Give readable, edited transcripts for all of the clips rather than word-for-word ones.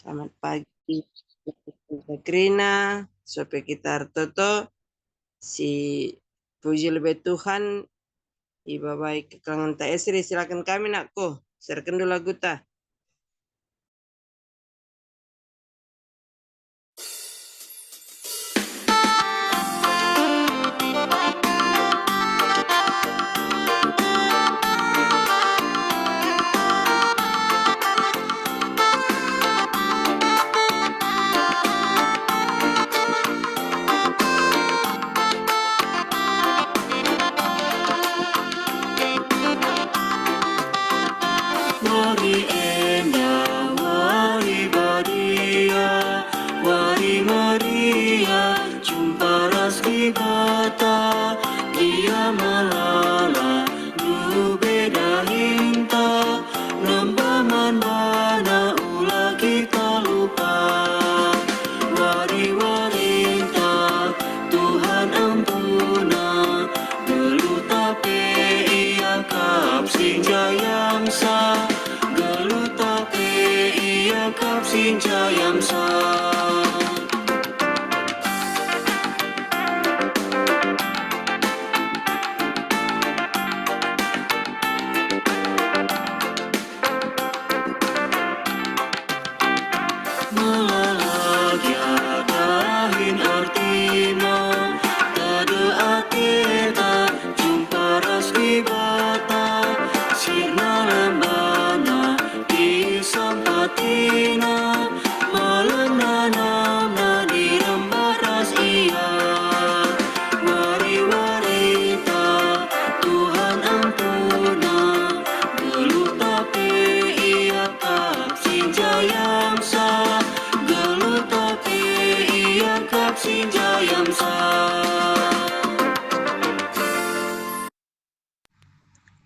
Selamat pagi, Krina, supaya kita toto si puji lebih Tuhan, iba baik kekangan ta Esri, silakan kami nakku, serkan dulu lagu ta.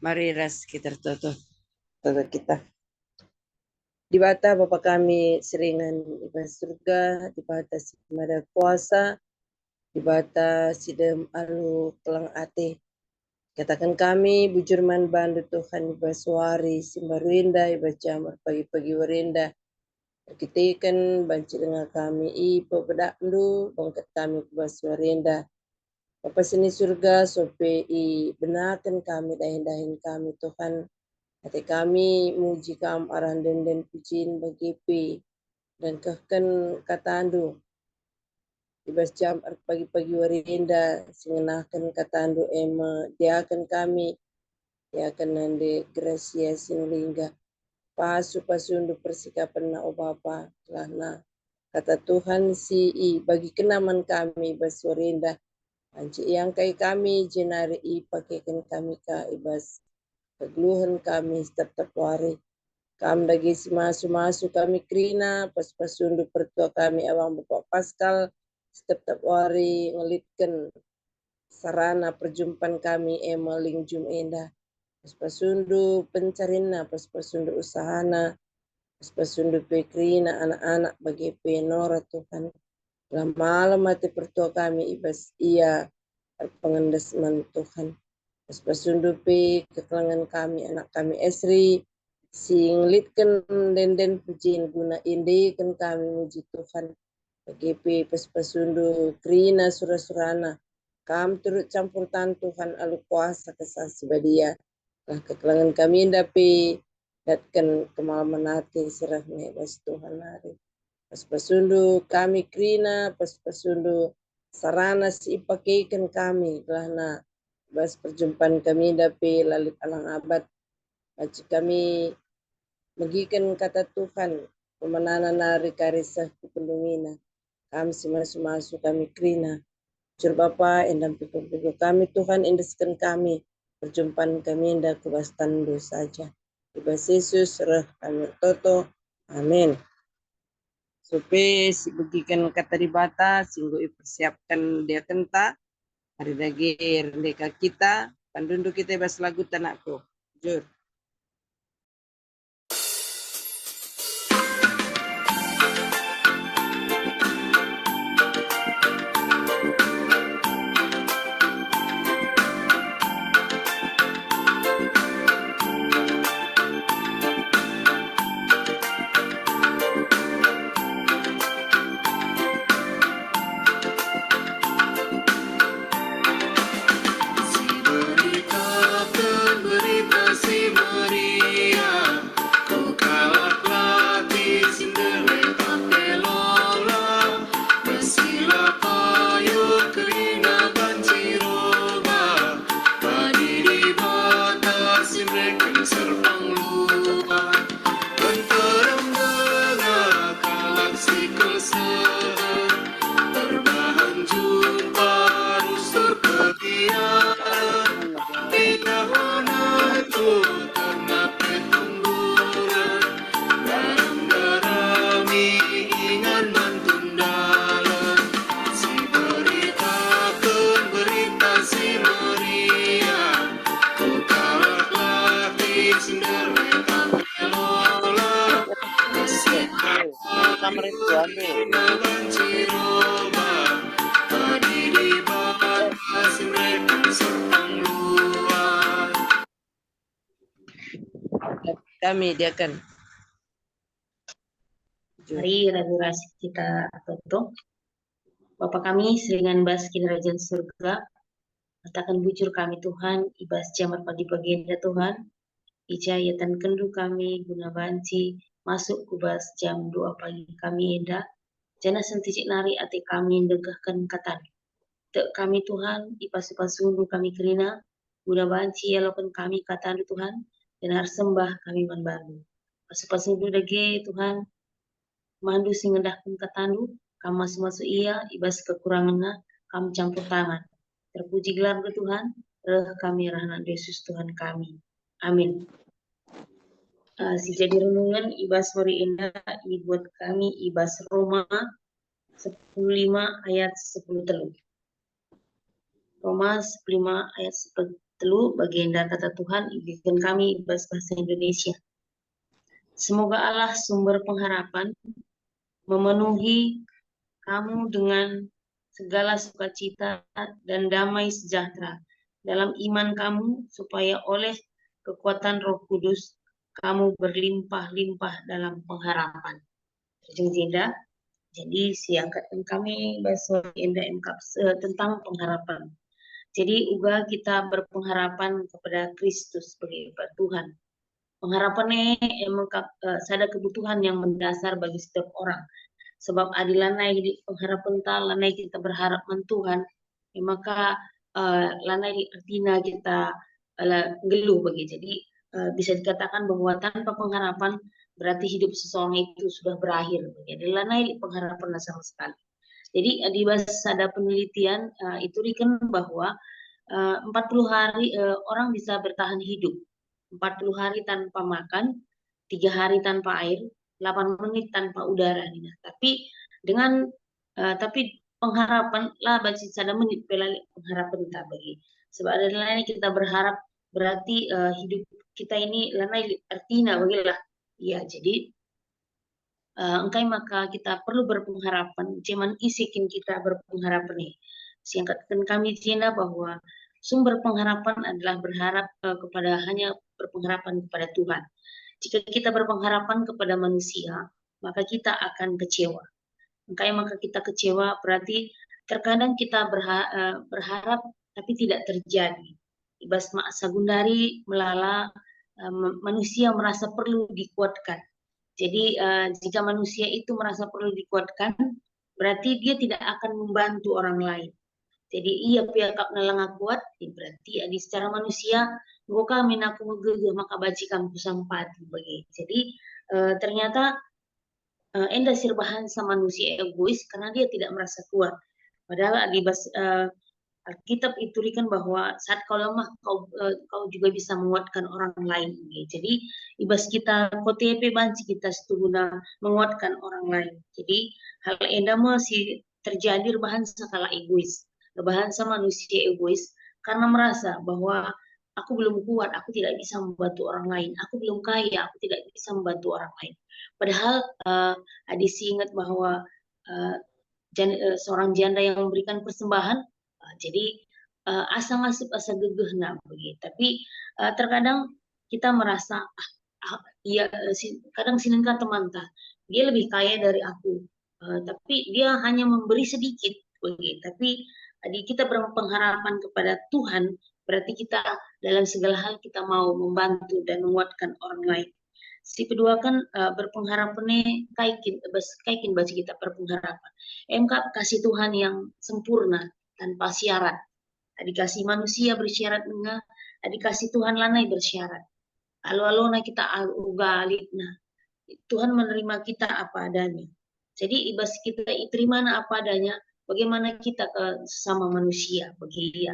Mari ras kita toto kita. Di bata Bapa kami seringan iba surga, di bata si mada kuasa, di bata sidem alu kelang ate. Katakan kami bujur man bandu Tuhan iba suari simbaruinda iba jamar pagi-pagi warinda. Kitikan banci dengan kami iba bedaklu bangkat kami iba suarinda. Bapa sini surga sope i benarkan kami dahin-dahin kami Tuhan. Hati kami muji kam aran den pujiin bagi pi dan kehken katandu. Ibas jam pagi-pagi warinda singenakan katandu ema diakan kami diakan nande gracia sinulingga. Pasundu persikapan na o Bapa kelana kata Tuhan si i bagi kenaman kami ibas warinda. Anci yang kai kami jenari i pakaikan kami ka ibas kegeluhan kami setiap hari. Kami lagi masu kami krina pas undu pertua kami awang Bapak Pascal setiap hari ngelitkan sarana perjumpaan kami emaling jumenda. Pas undu pencarina pas undu usahana pas undu pekrina anak-anak bagi penora Tuhan. Malam mati pertua kami ibas ia pengendasman Tuhan. Pas sundupi kekelangan kami anak kami Esri singlitkan den pujiin guna indi kan kami muji Tuhan. PGP pas sundu krina surah-surana kam turut campur tangan Tuhan alu kuasa kesasi badia. Lah kekelangan kami indapi datkan kemalaman hati serahnya bas Tuhan hari. Pas sundu kami krina pas sundu sarana si ipakaikan kami kelana bas perjumpaan kami dapi lalit alang abad. Baca kami magikan kata Tuhan pemenana nari karisah kupendungina. Kami simasu kami krina. Jur Bapa endam pikul kami Tuhan indeskan kami. Perjumpaan kami indah kebastandu saja. Ibas Yesus reh kami toto. Amin. Supaya si bagikan kata dibata singgo persiapkan dia kenta hari dagir deka kita pandundu kita bas lagu tanakku jur. kamar itu ambil. Kami dia kan. Mari ragu-ragu kita tutup. Bapa kami, seringan bas kerajaan surga, katakan bujur kami Tuhan, ibas jamat pagi-pagi Tuhan, ijayatan kendu kami guna banci, masuk kubas jam 2 pagi kami enda, jana senticik nari ate kami degahkan katan. Tek kami Tuhan, ipas-ipasundu kami kerina, guna banci yalapan kami katan Tuhan, dan harus sembah kami manbaru. Pas-pasundu dage Tuhan, mandu sing ngedahkan katandu, kamu masuk iya, ibas kekurangannya, kamu campur tangan. Terpuji gelar Tuhan, kami rahmat Yesus Tuhan kami. Amin. Si jadi renungan ibas hari indah, buat kami ibas Roma 10:5 ayat 10 telu. Roma 10:5 ayat 10 telu, bagian kata Tuhan, izinkan kami ibas bahasa Indonesia. Semoga Allah sumber pengharapan memenuhi kamu dengan segala sukacita dan damai sejahtera dalam iman kamu, supaya oleh kekuatan Roh Kudus kamu berlimpah-limpah dalam pengharapan. Jenda, jadi siangkan kami bahasa Enda tentang pengharapan. Jadi uga kita berpengharapan kepada Kristus sebagai Tuhan. Pengharapannya emang ada kebutuhan yang mendasar bagi setiap orang. Sebab adilanai di pengharapan lanai kita berharap Tuhan, maka lanai artinya kita geluh bagi. Jadi bisa dikatakan bahwa tanpa pengharapan berarti hidup seseorang itu sudah berakhir. Jadi lanai pengharapan sama sekali. Jadi di bahasa ada penelitian itu dikenal bahwa 40 hari orang bisa bertahan hidup. 40 hari tanpa makan, 3 hari tanpa air, 8 menit tanpa udara. Tapi dengan tapi pengharapan lah baca sada menit pelali pengharapan kita bagi. Sebab ada lain kita berharap berarti hidup kita ini lanai artinya bagilah. Ya, jadi engkai maka kita perlu berpengharapan. Cuman isikin kita berpengharapan nih. Singkatkan kami Cina bahwa sumber pengharapan adalah berharap kepada hanya berpengharapan kepada Tuhan. Jika kita berpengharapan kepada manusia, maka kita akan kecewa. Maka kita kecewa berarti terkadang kita berharap tapi tidak terjadi. Ibas Sagundari melala manusia merasa perlu dikuatkan. Jadi jika manusia itu merasa perlu dikuatkan, berarti dia tidak akan membantu orang lain. Jadi ia pihak nalanga kuat, berarti secara manusia gua kami aku ngegegeh maka baci kamu sampati bagi. Jadi ternyata enda sirbahan sama manusia egois karena dia tidak merasa kuat. Padahal Alkitab itu kan bahwa saat kau lemah kau juga bisa menguatkan orang lain. Jadi ibas kita KTP banci kita setuguna menguatkan orang lain. Jadi hal enda masih terjadi bahan skala egois. Bahan sama manusia egois karena merasa bahwa aku belum kuat, aku tidak bisa membantu orang lain. Aku belum kaya, aku tidak bisa membantu orang lain. Padahal Adisi ingat bahwa seorang janda yang memberikan persembahan, jadi asa ngasih asa gegeh nah begitu. Tapi terkadang kita merasa kadang sinengkan teman dia lebih kaya dari aku, tapi dia hanya memberi sedikit begitu. Tapi kita berpengharapan kepada Tuhan, berarti kita dalam segala hal kita mau membantu dan menguatkan orang lain. Si kedua kan berpengharapannya kaikin baca kita berpengharapan. MK kasih Tuhan yang sempurna tanpa syarat. Dikasih manusia bersyarat dengan dikasih Tuhan lanai bersyarat. Alo-alona kita nah Tuhan menerima kita apa adanya. Jadi ibas kita terima apa adanya. Bagaimana kita ke sesama manusia bagi dia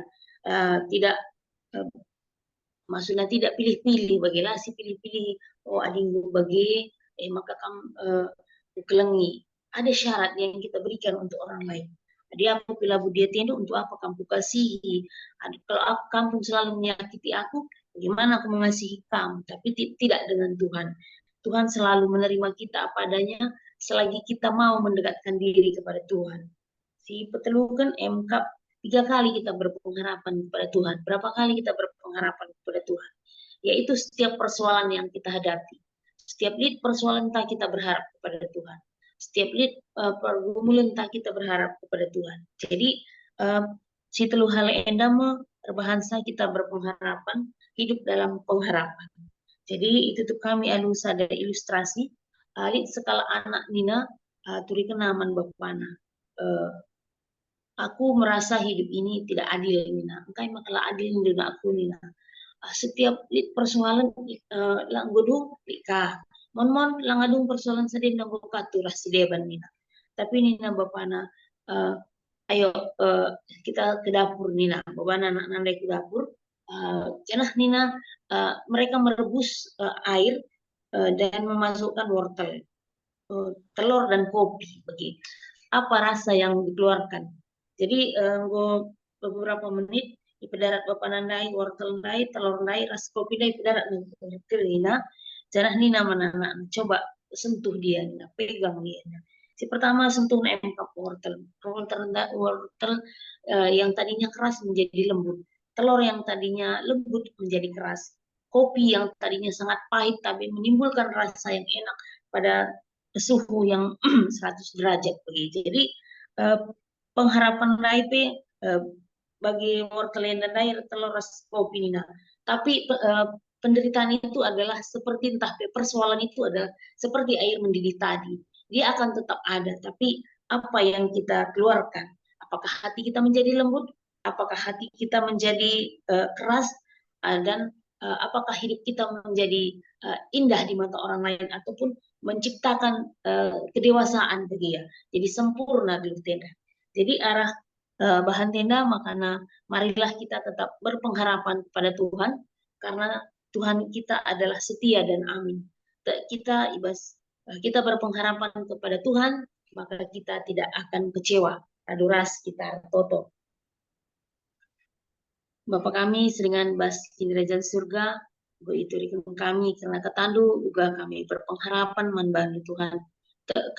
tidak maksudnya tidak pilih-pilih bagilah si pilih-pilih adinggu bagi maka kamu kelengi ada syarat yang kita berikan untuk orang lain. Jadi aku bila dia tindu untuk apa kamu kasihi. Kalau aku kamu selalu menyakiti aku, bagaimana aku mengasihi kamu? Tapi tidak dengan Tuhan. Tuhan selalu menerima kita apa adanya selagi kita mau mendekatkan diri kepada Tuhan. Si petelu kan MK 3 kali kita berpengharapan kepada Tuhan. Berapa kali kita berpengharapan kepada Tuhan? Yaitu setiap persoalan yang kita hadapi. Setiap lid persoalan entah kita berharap kepada Tuhan. Setiap lid pergumulan entah kita berharap kepada Tuhan. Jadi si telu hal endama berbahasa kita berpengharapan, hidup dalam pengharapan. Jadi itu tuh kami alusa dari ilustrasi alit sekala anak Nina turi kenaman bapana. Aku merasa hidup ini tidak adil Nina. Engkai makalah adil di aku Nina. Setiap persoalan lang godu lika. Mon langadung persoalan sedih nang katurah si deban Nina. Tapi Nina bapana ayo kita ke dapur Nina. Bapana anak nandai ke dapur. Cenah Nina mereka merebus air dan memasukkan wortel, telur dan kopi bagi apa rasa yang dikeluarkan. Jadi beberapa menit di pedarat bapak nandai wortel nandai telur nandai ras kopi nandai pedarat Nina jarah Nina mana coba sentuh dia Nina pegang dia Nina. Si pertama sentuh MK wortel yang tadinya keras menjadi lembut, telur yang tadinya lembut menjadi keras, kopi yang tadinya sangat pahit tapi menimbulkan rasa yang enak pada suhu yang 100 derajat begitu. Jadi pengharapan Raipe bagi wortel dan air telur kopi Nina. Tapi penderitaan itu adalah seperti entah persoalan itu adalah seperti air mendidih tadi. Dia akan tetap ada, tapi apa yang kita keluarkan? Apakah hati kita menjadi lembut? Apakah hati kita menjadi keras? Dan apakah hidup kita menjadi indah di mata orang lain ataupun menciptakan kedewasaan bagi dia. Jadi sempurna di tenda. Jadi arah bahan tenda makanya marilah kita tetap berpengharapan kepada Tuhan karena Tuhan kita adalah setia dan amin. Kita berpengharapan kepada Tuhan maka kita tidak akan kecewa. Aduras kita toto. Bapak kami seringan bas kinderajat surga, itu kami karena ketandu juga kami berpengharapan membantu Tuhan.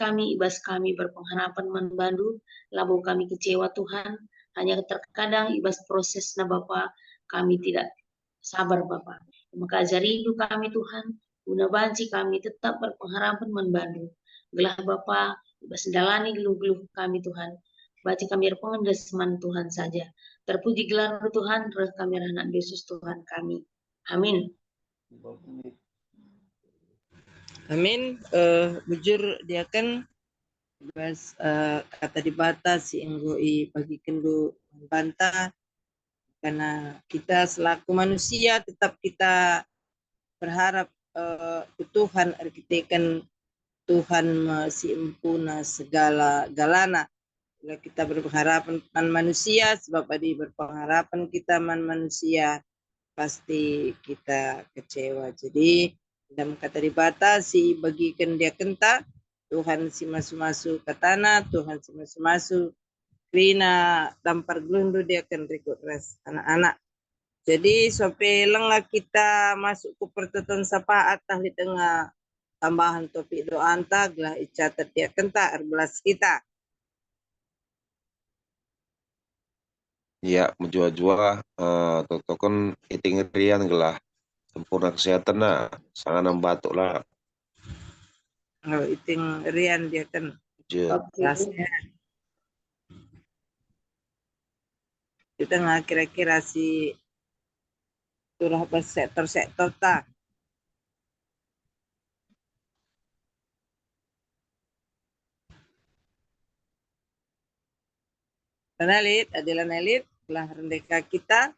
Kami ibas kami berpengharapan membantu, labu kami kecewa Tuhan, hanya terkadang ibas proses na Bapak kami tidak sabar Bapak. Maka ajari hidup kami Tuhan, guna banci kami tetap berpengharapan membantu. Gelah Bapak, ibas dalani geluh-geluh kami Tuhan. Baca kami pengendasman Tuhan saja. Terpuji gelar Tuhan, roh kami anak Yesus Tuhan kami. Amin. Amin. Bujur dia kan bas kata dibatas si enggoi bagi kendu bantah karena kita selaku manusia tetap kita berharap Tuhan arkitekan Tuhan masih empuna segala galana. Bila kita berpengharapan manusia sebab tadi berpengharapan kita manusia pasti kita kecewa. Jadi dalam kata dibatasi bagikan dia kenta Tuhan si masuk-masuk ke tanah, Tuhan si masuk-masuk krina tampar gelundu dia akan rekod ras anak-anak. Jadi sampai lengah kita masuk ke pertutupan sapaat di tengah tambahan topik doa antag lah icatat dia kenta erbelas kita. Ya, menjua-jua tokon iting rian gelah sempurna kesehatan nah sangat membatuk lah. Oh, iting rian dia kan. Okay. Kita nggak kira-kira si turah sektor-sektor tak. Elit, adilan elit, telah rendeka kita.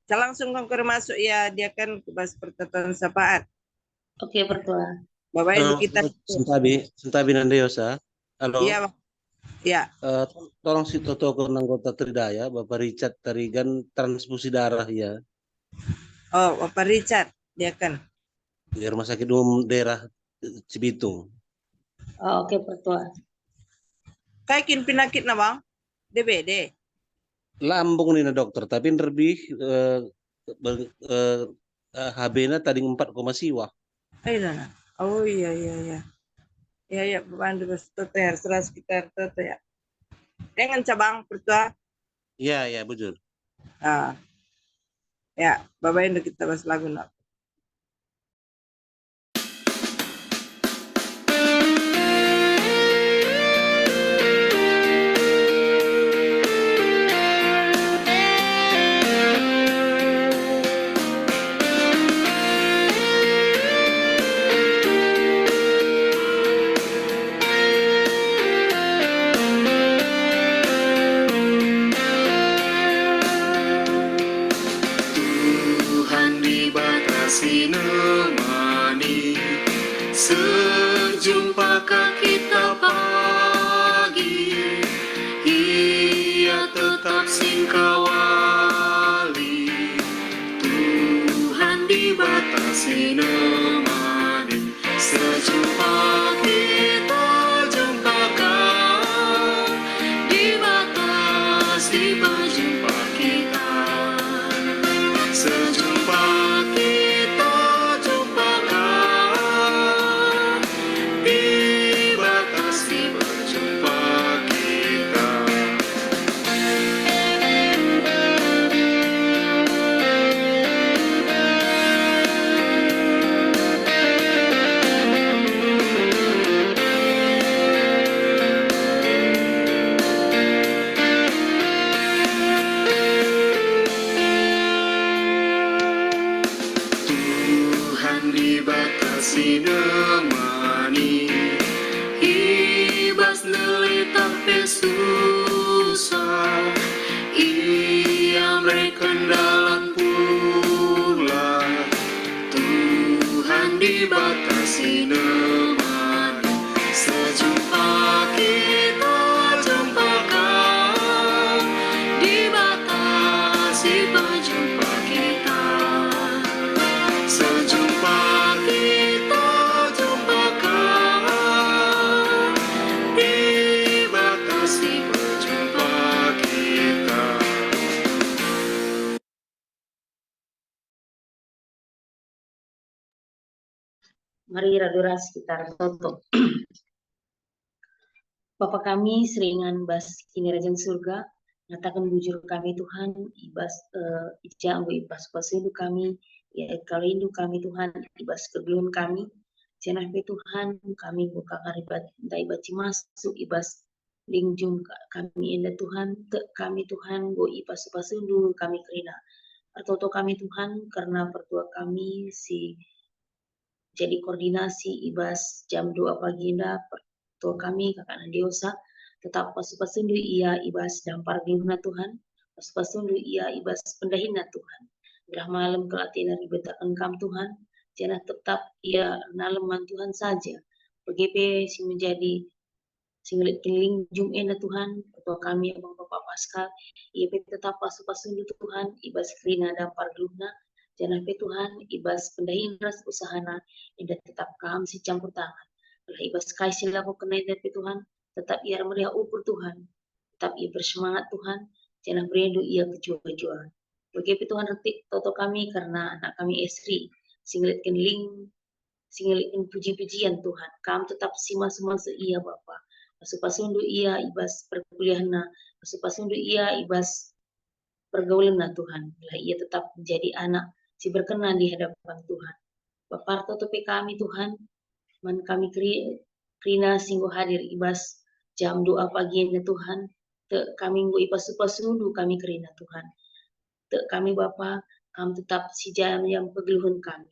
Saya langsung konkur masuk ya, dia kan kebas pertutupan sapaat. Oke, berdoa. Bapak Ibu kita. Sentabi Nandeosa. Halo. Iya, ya. Tolong si Toto anggota Tridaya, Bapak Richard Tarigan transfusi darah ya. Oh, Bapak Richard, dia kan. Di rumah sakit umum daerah Cibitung. Oh, oke, berdoa. Kayak penyakit na bang? DBD. Lambung nih dokter, tapi lebih HB-nya tadi 4, siwa. Oh iya iya. Ya Bapak bas toto ya serah sekitar toto ya. Dengan cabang pertua. Iya, betul. Ah, ya Bapak Indo kita bahas lagu nak. Tuhan dibatasi nemani, sejumpakah kita pagi, Ia tetap singkawali. Tuhan dibatasi nemani, sejumpa kita jumpakan, dibatasi berjumpa kita. Sejumpa kita jumpakan, dibatasi berjumpa kita. Tuhan dibatasi nemani, ibas neletak susah, Ia berkendalan pula. Tuhan dibatasi nemani, sejumpa kita jumpakan, dibatasi berjumpa kita. Sejumpa kita jumpakan, dibatasi berjumpa kita. Mari radura sekitar toto. Bapa kami seringan bas kini rajang surga, nyatakan bujur kami Tuhan, ibas ijang ibas pasindu kami, ya kalindu kami Tuhan, ibas kegelun kami, cenah be Tuhan, kami buka karibat, dai baci masuk ibas lingjum kami indah Tuhan, te kami Tuhan, go ibas pasindu kami kerina. Artoto kami Tuhan, karena pertua kami si jadi koordinasi ibas jam 2 pagi indah, pertua kami kakak Nandiosa, tetap pasu-pasundu ia ibas dampar giluna Tuhan, pasu-pasundu ia ibas pendahina Tuhan. Gerah malam kelatina ribeta engkam Tuhan, jangan tetap ia naleman Tuhan saja. PGP si menjadi singlet keliling jum ena Tuhan, pertua kami abang Bapak Pascal, ia tetap pasu-pasundu Tuhan, ibas krina dampar giluna, jangan pe Tuhan, ibas pendahin ras usahana, indah tetap kam si campur tangan. Lah ibas kai silaku kena indah pe Tuhan, tetap ia meriah ukur Tuhan, tetap ia bersemangat Tuhan, jangan berindu ia kejual-jual. Begitu Tuhan retik toto kami karena anak kami Esri, singlet kenling, singlet puji-pujian Tuhan, kami tetap semasa ia Bapa. Pasu-pasundu ia ibas perkuliahna, pasu-pasundu ia ibas pergaulan Tuhan, lah ia tetap menjadi anak si berkenan di hadapan Tuhan. Bapak totopi kami Tuhan, man kami krina singgo hadir ibas jam 2 pagi na Tuhan, te kami nggo ipasu-pasundu kami krina Tuhan. Te kami Bapa, kami tetap si jam yang pegeluhun kami.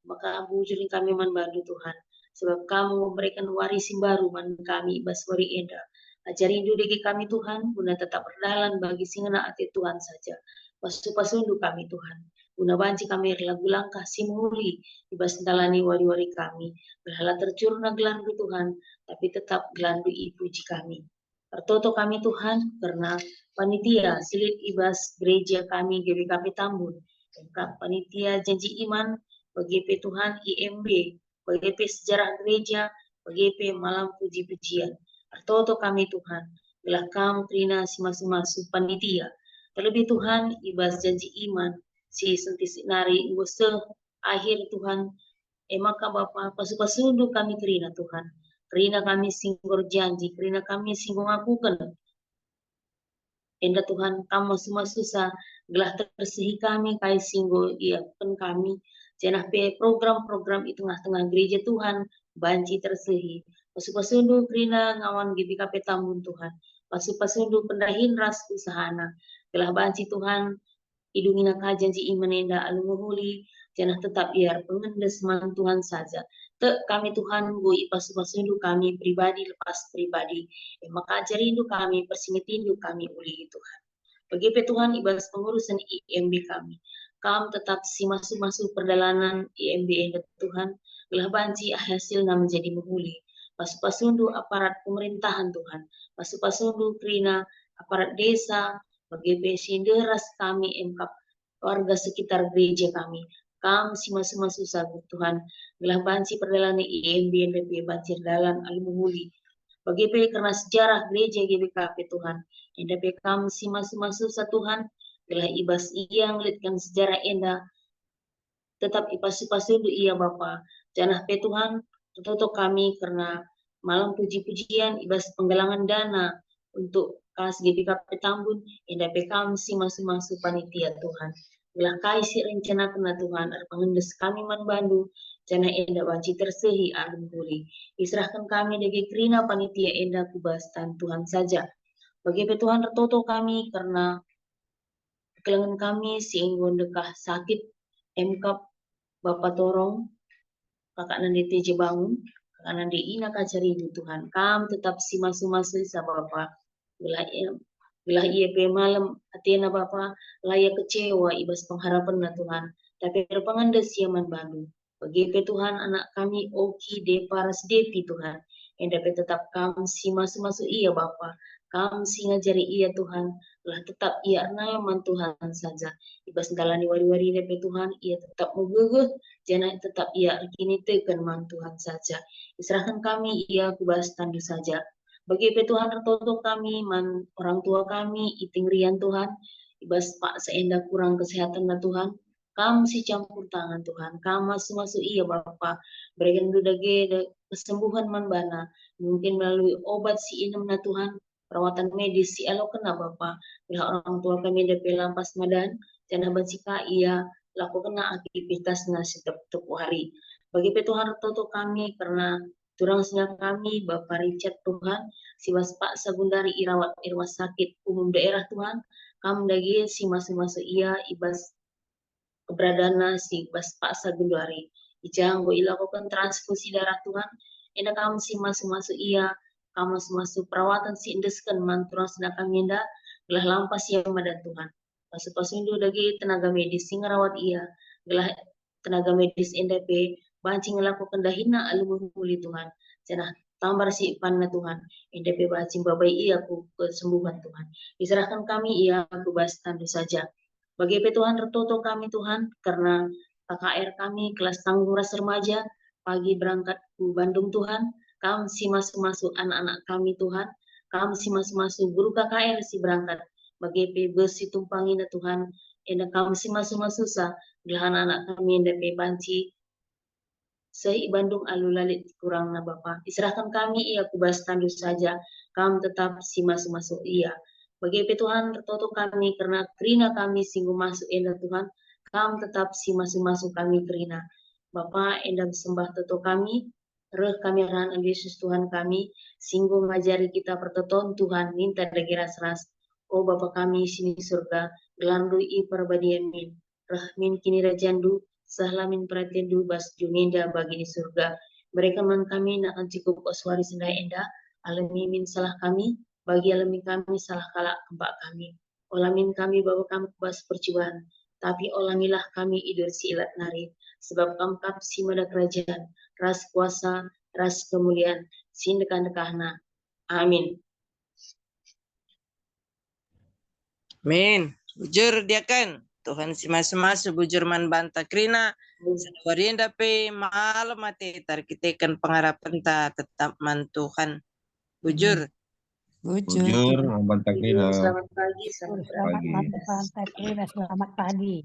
Maka bujurin kami man bantu Tuhan, sebab kamu memberikan warisin baru man kami ibas wari enda. Ajari duduk kami Tuhan, guna tetap berdalan bagi singena hati Tuhan saja. Pasu-pasundu kami Tuhan, guna banci kami lagu langkah simuli, ibas talani wari-wari kami, berhala tercurna gelandu Tuhan, tapi tetap gelandu puji kami. Pertoto kami Tuhan, karena panitia silit ibas gereja kami GBKP Tambun, panitia janji iman, BGP Tuhan IMB, BGP sejarah gereja, BGP malam puji-pujian. Pertoto kami Tuhan, belah kam trina si masing-masing panitia. Terlebih Tuhan, ibas janji iman, si sentis nari ngose akhir Tuhan, maka Bapa pasu-pasundu kami terina Tuhan. Kerina kami singgur janji, kerina kami singgung ngakukan. Enda Tuhan, kamu semua susah, gelah tersihi kami, kai singgo, iya pun kami. Janah pe program-program itu tengah-tengah gereja Tuhan, banci tersihi. Pasu-pasundu kerina ngawan GBKP Tambun Tuhan. Pasu-pasundu pendahin ras usahana. Gelah banci Tuhan, idungina kajan si iman enda alumuhuli, janah tetap biar pengendes man Tuhan saja. Te kami Tuhan, bui pasu-pasundu kami pribadi lepas pribadi. Maka ajarindu kami, persingetindu kami uli Tuhan. Bagi Tuhan ibas pengurusan IMB kami. Kam tetap si masuk-masuk perjalanan IMB enda Tuhan. Belah banci hasilnya menjadi menghuli. Pasu-pasundu aparat pemerintahan Tuhan. Pasu-pasundu kerina aparat desa. Bagi sinderas kami emkap warga sekitar gereja kami. Kam si masuk-masuk sagut Tuhan. Belah banci perjalanan IMB enda banci dalam al-menghuli. Bagi karena sejarah gereja GBKP Tuhan. Enda bekam si masuk-masuk sa Tuhan. Telah ibas ia ngelitkan sejarah enda. Tetap ipasu-pasu iya Bapa. Janah pe Tuhan. Tutup kami karena malam puji-pujian ibas penggalangan dana. Untuk kas GBKP Tambun. Enda bekam si masuk-masuk panitia Tuhan. Telah kaisi rencana kena Tuhan. Ada pengendes kami man Bandung. Jana enda banci tersehi alum guri. Diserahkan kami dari kerina panitia enda kubastan Tuhan saja. Bagi Tuhan tertoto kami karena kelengan kami sehingga dekah sakit emkap Bapak Torong kakak nandi teje bangun kakak nandi ina kacari di Tuhan kam tetap si masu-masu sa Bapak belah ia pe malam atina Bapak layak kecewa ibas pengharapan na Tuhan tapi berpengendes siaman Bandung bagi Tuhan anak kami Oki Deparas Depi Tuhan yang dapat tetap kam si masu-masu iya Bapak kam si ngajari iya Tuhan lah tetap ia naman Tuhan saja ibas dalani wari-wari dapat Tuhan ia tetap megegeh jangan tetap ia kini tekan man Tuhan saja diserahkan kami ia kubas tandu saja bagi Tuhan tertutup kami man orang tua kami iting rian Tuhan ibas pak seenda kurang kesehatan na Tuhan kamu si campur tangan Tuhan kamu masuk iya Bapa berikan dudage kesembuhan man bana mungkin melalui obat si inem na Tuhan perawatan medis si elo kena Bapa pihak orang tua kami dari lampas madan jangan bersika ia laku kena aktivitas na setiap hari bagi Tuhan tertutup kami karena turang senang kami Bapak Richard Tuhan si Pak Sagundari irawat rumah sakit umum daerah Tuhan kamu dagi si masuk-masuk ia ibas keberadaan si Bas Pak Sagundari. Ijang go ilakukan transfusi darah Tuhan. Enda kamu si masuk-masuk iya. Kamu masuk perawatan si indeskan manturan sedangkan minda. Gelah lampas yang madan Tuhan. Pasu-pasundu dagi tenaga medis sing rawat iya. Gelah tenaga medis NDP. Banci ngelakukan dahina alumuli Tuhan. Janah tambah si panna Tuhan. NDP banci babai iya ku kesembuhan Tuhan. Diserahkan kami iya ku bas tandu saja. Bagi Tuhan tertutup kami Tuhan karena KKR kami kelas tanggung ras remaja pagi berangkat ke Bandung Tuhan kami si masuk-masuk anak-anak kami Tuhan kami si masuk-masuk guru KKR si berangkat bagi bus si tumpangin Tuhan enda kami si masuk-masuk sa belah anak kami enda banci sei Bandung alulalit kurang na Bapak diserahkan kami ia kubas tandu saja kami tetap si masuk-masuk iya bagi Tuhan tertutup kami karena kerina kami singgung masuk enda Tuhan kami tetap si masuk-masuk kami kerina Bapak enda sembah tutup kami reh kami ran Yesus Tuhan kami singgung ngajari kita pertoton Tuhan minta dagi ras-ras oh Bapak kami sini surga gelandu i perbadiamin rahmin kini rajandu sahlamin pratiandu bas junenda bagi di surga mereka man kami nak cukup oswari sendai enda alami min salah kami bagi alami kami salah kalak kembak kami. Olamin kami bawa kami kubas percobaan. Tapi olamilah kami idur si ilat nari. Sebab kamkap si mada kerajaan. Ras kuasa, ras kemuliaan. Sin dekan-dekahna. Amin. Amin. Bujur dia kan. Tuhan si masuk-masuk bujur man banta krina. Sanawarienda pe malam mati tarkitekan pengharapan ta tetap man Tuhan. Bujur. Bujur, membantah Krina. Selamat pagi, selamat Pagi. Selamat pagi. Selamat pagi.